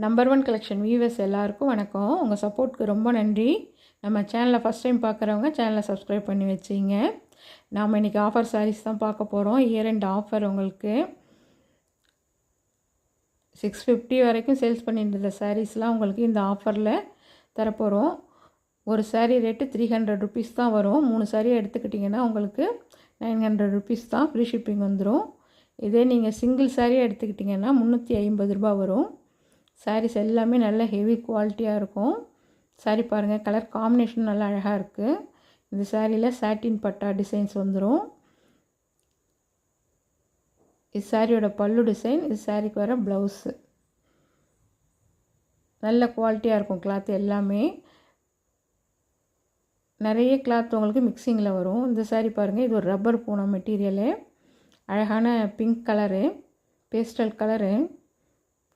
Number one collection viewers எல்லாருக்கும் வணக்கம். உங்கள் சப்போர்ட்டுக்கு ரொம்ப நன்றி. நம்ம சேனலில் ஃபஸ்ட் டைம் பார்க்குறவங்க சேனலை சப்ஸ்கிரைப் பண்ணி வச்சிங்க. நாம் இன்றைக்கி ஆஃபர் சாரீஸ் தான் பார்க்க போகிறோம். இயர் எண்ட் ஆஃபர் உங்களுக்கு 650 வரைக்கும் சேல்ஸ் பண்ணிட்டு இருந்த சாரீஸ்லாம் உங்களுக்கு இந்த ஆஃபரில் தரப்போகிறோம். ஒரு சாரீ ரேட்டு 300 ருபீஸ் தான் வரும். 3 சாரீ எடுத்துக்கிட்டிங்கன்னா உங்களுக்கு 900 ருபீஸ் தான், ஃப்ரீ ஷிப்பிங் வந்துடும். இதே நீங்கள் சிங்கிள் சாரீ எடுத்துக்கிட்டிங்கன்னா 350 ரூபா வரும். சாரீஸ் எல்லாமே நல்ல ஹெவி குவாலிட்டியாக இருக்கும். சாரீ பாருங்கள், கலர் காம்பினேஷன் நல்லா அழகாக இருக்குது. இந்த சாரியில் சாட்டின் பட்டா டிசைன்ஸ் வந்துடும். இது சாரியோட பல்லு டிசைன். இது சாரிக்கு வர ப்ளவுஸு. நல்ல குவாலிட்டியாக இருக்கும் கிளாத் எல்லாமே. நிறைய கிளாத் உங்களுக்கு மிக்சிங்கில் வரும். இந்த சாரீ பாருங்கள், இது ஒரு ரப்பர் பூனம் மெட்டீரியலு. அழகான பிங்க் கலரு, பேஸ்டல் கலரு,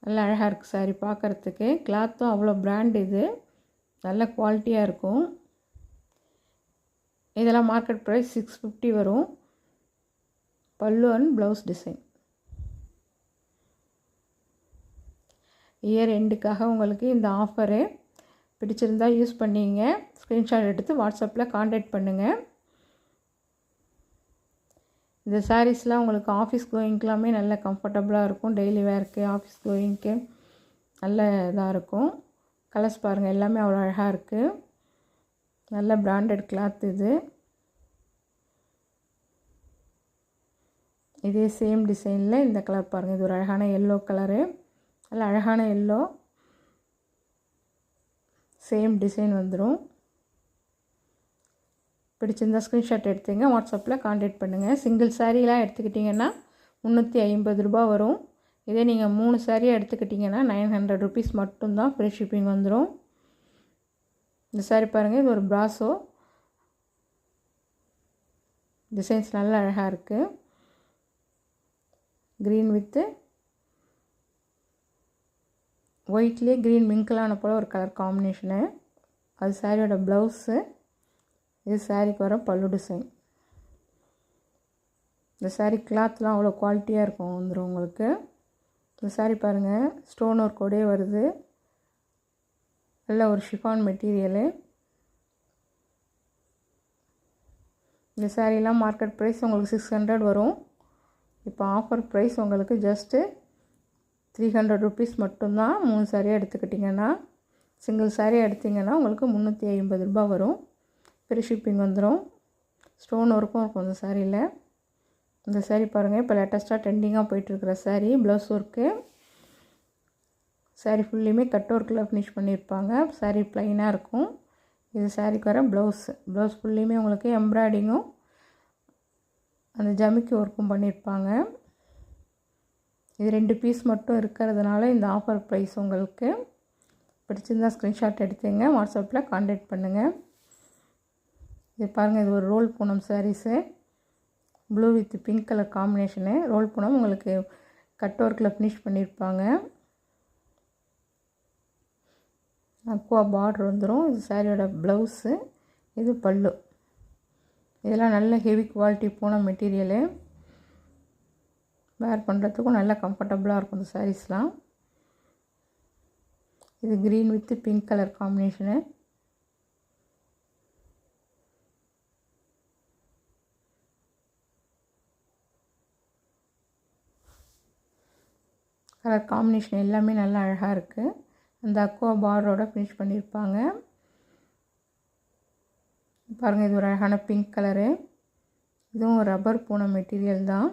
நல்லா அழகாக இருக்குது சாரீ பார்க்குறதுக்கு. கிளாத்தும் அவ்வளோ பிராண்ட், இது நல்ல குவாலிட்டியாக இருக்கும். இதெல்லாம் மார்க்கெட் ப்ரைஸ் 650 வரும். பல்லு அண்ட் ப்ளவுஸ் டிசைன். இயர் எண்டுக்காக உங்களுக்கு இந்த ஆஃபரு பிடிச்சிருந்தால் யூஸ் பண்ணிங்க. ஸ்க்ரீன்ஷாட் எடுத்து வாட்ஸ்அப்பில் காண்டாக்ட் பண்ணுங்கள். இந்த சாரீஸ்லாம் உங்களுக்கு ஆஃபீஸ் கோயிங்க்கெலாமே நல்ல கம்ஃபர்டபுளாக இருக்கும். டெய்லி வேர்க்கு, ஆஃபீஸ் கோயிங்க்கு நல்ல இதாக இருக்கும். கலர்ஸ் பாருங்கள், எல்லாமே அவ்வளோ அழகாக இருக்குது. நல்ல பிராண்டட் கிளாத் இது. இதே சேம் டிசைனில் இந்த கலர் பாருங்கள். இது ஒரு அழகான எல்லோ கலரு, நல்ல அழகான எல்லோ. சேம் டிசைன் வந்துடும். பிடிச்சிருந்தால் ஸ்க்ரீன்ஷாட் எடுத்துங்க, வாட்ஸ்அப்பில் காண்டாக்ட் பண்ணுங்கள். சிங்கிள் சாரீலாம் எடுத்துக்கிட்டிங்கன்னா 350 ரூபா வரும். இதே நீங்கள் 3 சாரியாக எடுத்துக்கிட்டிங்கன்னா 900 ருபீஸ் மட்டும்தான், ஃப்ரீ ஷிப்பிங் வந்துடும். இந்த சாரீ பாருங்கள், இது ஒரு ப்ராஸோ டிசைன்ஸ் நல்லா அழகாக இருக்குது. க்ரீன் வித்து ஒயிட்லேயே க்ரீன் மிங்கிளான போல் ஒரு கலர் காம்பினேஷனு. அது சாரியோட ப்ளவுஸு. இது சாரீக்கு வர பல்லு டிசைன். இந்த சாரீ கிளாத்லாம் அவ்வளோ குவாலிட்டியாக இருக்கும் வந்துடும் உங்களுக்கு. இந்த சாரீ பாருங்கள், ஸ்டோன் ஒர்க்கோடே வருது. நல்ல ஒரு ஷிஃபான் மெட்டீரியலு. இந்த சாரீலாம் மார்க்கெட் ப்ரைஸ் உங்களுக்கு 600 வரும். இப்போ ஆஃபர் ப்ரைஸ் உங்களுக்கு ஜஸ்ட்டு 300 ருபீஸ் மட்டும்தான். 3 சாரியாக எடுத்துக்கிட்டிங்கன்னா, சிங்கிள் சாரியாக எடுத்திங்கன்னா உங்களுக்கு 350 ரூபா வரும். ஃப்ரீ ஷிப்பிங் வந்துடும். ஸ்டோன் ஒர்க்கும் இருக்கும் இந்த சாரியில். இந்த சாரீ பாருங்கள், இப்போ லேட்டஸ்ட்டாக ட்ரெண்டிங்காக போயிட்டுருக்கிற சாரீ. Blouse work. சாரீ ஃபுல்லையுமே கட் ஒர்க்கில் ஃபினிஷ் பண்ணியிருப்பாங்க. சாரீ ப்ளைனாக இருக்கும். இது சாரீக்கு வர ப்ளவுஸு. ப்ளவுஸ் ஃபுல்லையுமே உங்களுக்கு எம்ப்ராய்டிங்கும் அந்த ஜமிக்கி ஒர்க்கும் பண்ணியிருப்பாங்க. இது 2 பீஸ் மட்டும் இருக்கிறதுனால இந்த ஆஃபர் ப்ரைஸ் உங்களுக்கு. பிடிச்சிருந்தால் ஸ்க்ரீன்ஷாட் எடுத்துங்க, வாட்ஸ்அப்பில் காண்டாக்ட் பண்ணுங்கள். இது பாருங்கள், இது ஒரு roll Poonam saris. Blue with pink colour combination. Roll Poonam உங்களுக்கு கட் ஒர்க்கில் ஃபினிஷ் பண்ணியிருப்பாங்க. அக்வா பார்டர் வந்துடும். இது சாரியோட ப்ளவுஸு. இது பல்லு. இதெல்லாம் நல்ல ஹெவி குவாலிட்டி பூனம் மெட்டீரியலு. வேர் பண்ணுறதுக்கும் நல்ல கம்ஃபர்டபுளாக இருக்கும் இந்த சாரீஸ்லாம். இது green with pink colour combination. Colour combination எல்லாமே நல்லா அழகாக இருக்குது. அந்த அக்வா பார்டரோட ஃபினிஷ் பண்ணியிருப்பாங்க. பாருங்கள், இது ஒரு அழகான பிங்க் கலரு. இதுவும் ஒரு ரப்பர் பூனம் மெட்டீரியல் தான்.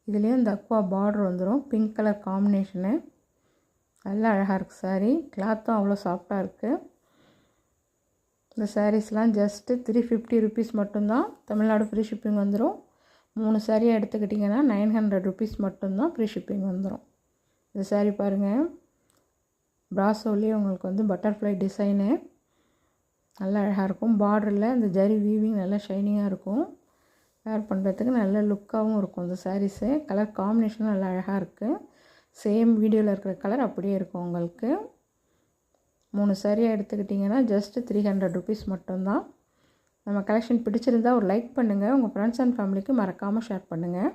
இதுலேயும் இந்த அக்வா பார்டர் வந்துடும். Pink colour combination. நல்லா அழகாக இருக்குது சாரீ. கிளாத்தும் அவ்வளோ சாஃப்டாக இருக்குது. இந்த சாரீஸ்லாம் ஜஸ்ட்டு 350 ருபீஸ் மட்டும்தான். தமிழ்நாடு ஃப்ரீ ஷிப்பிங் வந்துடும். 3 சாரியாக எடுத்துக்கிட்டிங்கன்னா 900 ருபீஸ் மட்டும்தான், ஃப்ரீ ஷிப்பிங் வந்துடும். இந்த சாரீ பாருங்கள், ப்ராஸோலேயே உங்களுக்கு வந்து பட்டர்ஃப்ளை டிசைனு நல்லா அழகாக இருக்கும். பார்டரில் இந்த ஜரி வீவிங் நல்லா ஷைனிங்காக இருக்கும். வேர் பண்ணுறதுக்கு நல்ல லுக்காகவும் இருக்கும் இந்த சாரீஸு. கலர் காம்பினேஷனும் நல்லா அழகாக இருக்குது. சேம் வீடியோவில் இருக்கிற கலர் அப்படியே இருக்கும் உங்களுக்கு. 3 சாரியாக எடுத்துக்கிட்டிங்கன்னா ஜஸ்ட்டு 300 ருபீஸ் மட்டும்தான். நம்ம கலெக்ஷன் பிடிச்சிருந்தால் ஒரு லைக் பண்ணுங்கள். உங்கள் ஃப்ரெண்ட்ஸ் அண்ட் ஃபேமிலிக்கு மறக்காமல் ஷேர் பண்ணுங்கள்.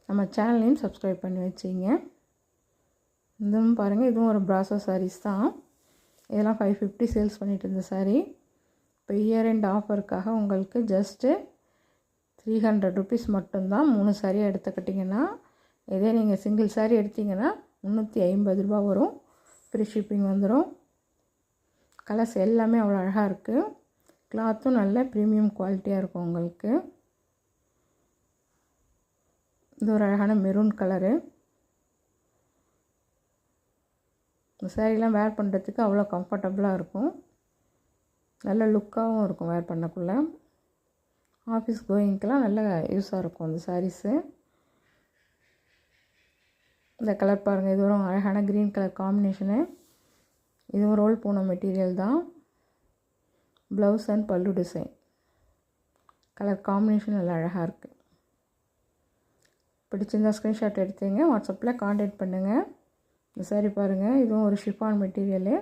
நம்ம சேனலையும் சப்ஸ்கிரைப் பண்ணி வச்சிங்க. இதுவும் பாருங்கள், இதுவும் ஒரு பிராசோ சாரீஸ் தான். இதெல்லாம் 550 சேல்ஸ் பண்ணிட்டு இருந்த சாரீ. இப்போ இயர் எண்ட் ஆஃபருக்காக உங்களுக்கு ஜஸ்ட்டு 300 ருபீஸ் மட்டும்தான். 3 சாரீ எடுத்துக்கிட்டிங்கன்னா, இதே நீங்கள் சிங்கிள் சாரீ எடுத்திங்கன்னா 350 ரூபா வரும். ஃப்ரீ ஷிப்பிங் வந்துடும். கலர்ஸ் எல்லாமே அவ்வளோ அழகாக இருக்குது. கிளாத்தும் நல்ல ப்ரீமியம் குவாலிட்டியாக இருக்கும் உங்களுக்கு. இது ஒரு அழகான மெரூன் கலரு. இந்த சாரீலாம் வேர் பண்ணுறதுக்கு அவ்வளோ கம்ஃபர்டபுளாக இருக்கும். நல்ல லுக்காகவும் இருக்கும் வேர் பண்ணக்குள்ளே. ஆஃபீஸ் கோயிங்க்கெலாம் நல்ல யூஸாக இருக்கும் அந்த சாரீஸு. இந்த கலர் பாருங்கள், இது ஒரு அழகான க்ரீன் கலர் காம்பினேஷனு. இதுவும் ரோல் பூன மெட்டீரியல் தான். ப்ளவுஸ் அண்ட் பல்லு டிசைன். கலர் காம்பினேஷன் நல்லா அழகாக இருக்குது. பிடிச்சிருந்தா ஸ்க்ரீன்ஷாட் எடுத்தீங்க, வாட்ஸ்அப்பில் காண்டாக்ட் பண்ணுங்கள். இந்த சாரீ பாருங்கள், இதுவும் ஒரு ஷிஃபான் மெட்டீரியலு.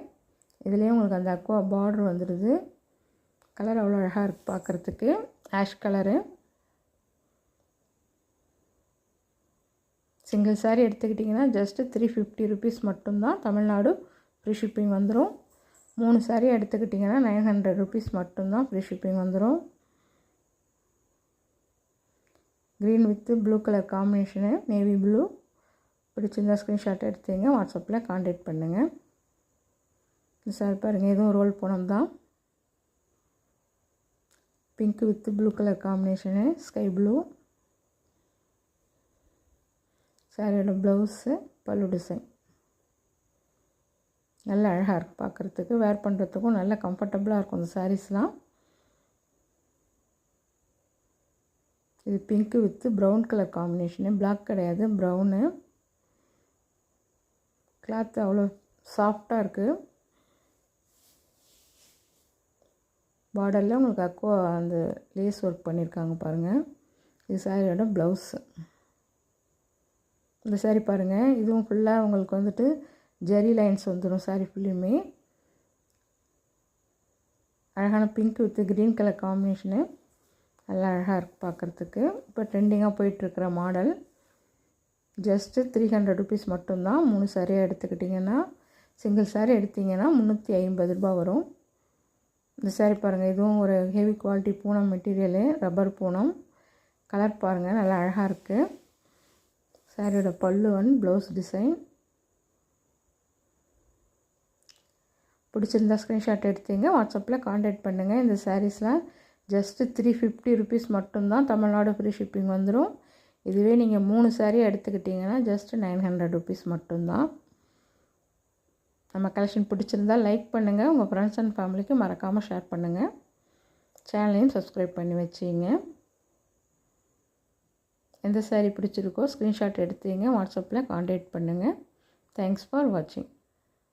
இதுலேயும் உங்களுக்கு அந்த அக்வா பார்டர் வந்துடுது. கலர் அவ்வளோ அழகாக இருக்குது பார்க்குறதுக்கு. Ash colour. சிங்கிள் சாரீ எடுத்துக்கிட்டிங்கன்னா ஜஸ்ட்டு 350 ருபீஸ் மட்டும்தான். தமிழ்நாடு ஃப்ரீ ஷிப்பிங் வந்துடும். 3 சாரீ எடுத்துக்கிட்டிங்கன்னா 900 ருபீஸ் மட்டும்தான். ஃப்ரீ ஷிப்பிங் வந்துடும். Green with blue colour combination, navy blue. பிடிச்சிருந்தா ஸ்க்ரீன்ஷாட் எடுத்தீங்க, வாட்ஸ்அப்பில் காண்டாக்ட் பண்ணுங்கள். இந்த சாரி பாருங்கள், இதுவும் ரோல் பூனம் தான். Pink with blue colour combination, sky blue. சாரியோட ப்ளவுஸு, பல்லு டிசைன். நல்ல அழகாக இருக்குது பார்க்குறதுக்கு. வேர் பண்ணுறதுக்கும் நல்ல கம்ஃபர்டபுளாக இருக்கும் இந்த சாரீஸ்லாம். இது pink with brown colour combination. Black கிடையாது, ப்ரௌனு. கிளாத் அவ்வளோ சாஃப்டாக இருக்குது. பார்டரில் உங்களுக்கு அக்வா அந்த லேஸ் ஒர்க் பண்ணியிருக்காங்க பாருங்கள். இது சாரியோட ப்ளவுஸு. இந்த சாரீ பாருங்கள், இதுவும் ஃபுல்லாக உங்களுக்கு வந்துட்டு ஜெரி லைன்ஸ் வந்துடும் சாரீ ஃபுல்லுமே. அழகான pink with green colour combination. நல்லா அழகாக இருக்குது பார்க்குறதுக்கு. இப்போ ட்ரெண்டிங்காக போயிட்டுருக்கிற மாடல். ஜஸ்ட்டு 300 ருபீஸ் மட்டும்தான். 3 சாரியாக எடுத்துக்கிட்டிங்கன்னா, சிங்கிள் சாரீ எடுத்திங்கன்னா 350 ரூபா வரும். இந்த சாரீ பாருங்கள், இதுவும் ஒரு heavy quality Poonam material, rubber Poonam. Colour பாருங்கள், நல்லா அழகாக இருக்குது. சாரியோட பல்லு அண்ட் ப்ளவுஸ் டிசைன். பிடிச்சிருந்தா ஸ்க்ரீன்ஷாட் எடுத்தீங்க, வாட்ஸ்அப்பில் காண்டாக்ட் பண்ணுங்கள். இந்த சாரீஸ்லாம் ஜஸ்ட்டு 350 ருபீஸ் மட்டும்தான். தமிழ்நாடு ஃப்ரீ ஷிப்பிங் வந்துடும். இதுவே நீங்கள் 3 சாரீ எடுத்துக்கிட்டிங்கன்னா ஜஸ்ட்டு 900 ருபீஸ் மட்டும்தான். நம்ம கலெக்ஷன் பிடிச்சிருந்தால் லைக் பண்ணுங்கள். உங்கள் ஃப்ரெண்ட்ஸ் அண்ட் ஃபேமிலிக்கு மறக்காமல் ஷேர் பண்ணுங்கள். சேனலையும் சப்ஸ்கிரைப் பண்ணி வச்சிங்க. எந்த சாரீ பிடிச்சிருக்கோ ஸ்க்ரீன்ஷாட் எடுத்தீங்க, வாட்ஸ்அப்பில் காண்டாக்ட் பண்ணுங்கள். தேங்க்ஸ் ஃபார் வாட்சிங்.